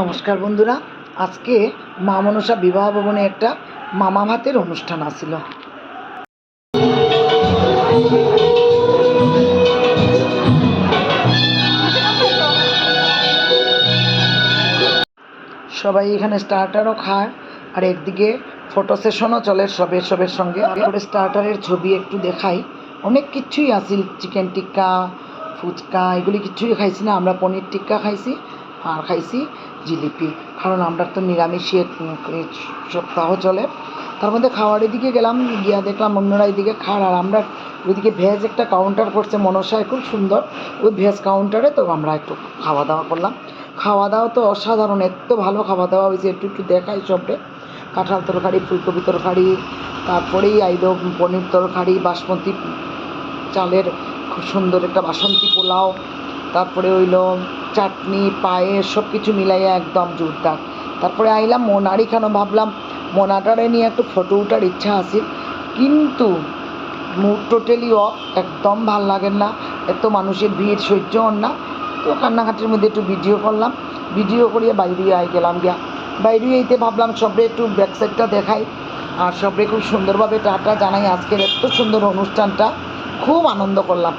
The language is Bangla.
নমস্কার বন্ধুরা, আজকে মা মনসা বিবাহ ভবনে একটা মামা ভাতের অনুষ্ঠান আছিল। সবাই এখানে স্টার্টারও খায় আর একদিকে ফটো সেশনও চলে সবের সঙ্গে। তারপরে স্টার্টারের ছবি একটু দেখাই, অনেক কিছুই আছিল, চিকেন টিক্কা, ফুচকা, এগুলি কিছুই খাইছি না। আমরা পনির টিক্কা খাইছি আর খাইছি জিলিপি, কারণ আমরা তো নিরামিষের সপ্তাহ চলে। তার মধ্যে খাওয়ারের দিকে গেলাম, গিয়া দেখলাম অন্যরা এদিকে খার, আর আমরা ওইদিকে ভেজ একটা কাউন্টার করছে মনসায়, খুব সুন্দর ওই ভেজ কাউন্টারে। তো আমরা একটু খাওয়া দাওয়া করলাম। খাওয়া দাওয়া তো অসাধারণ, এত ভালো খাওয়া দাওয়া হয়েছে, একটু একটু দেখাই সবরে। কাঁঠাল তরকারি, ফুলকপি তরকারি, তারপরেই আইলো পনির তরকারি, বাসমতি চালের খুব সুন্দর একটা বাসন্তী পোলাও, তারপরে হইলো চাটনি, পায়েস, সব কিছু মিলাইয়া একদম জোরদার। তারপরে আইলাম মোনার এখানে, ভাবলাম মোনাটারে নিয়ে একটু ফটো উঠার ইচ্ছা আছে, কিন্তু মুড টোটালি অফ, একদম ভাল লাগে না, এত মানুষের ভিড় সহ্য হন না। তো কান্নাকাটির মধ্যে একটু ভিডিও করলাম, ভিডিও করিয়ে বাইরে আই গেলাম গিয়া। বাইরে এইতে ভাবলাম সবরে একটু ব্যাক সাইডটা দেখাই আর সবরে খুব সুন্দরভাবে টাটা জানাই। আজকের এত সুন্দর অনুষ্ঠানটা খুব আনন্দ করলাম।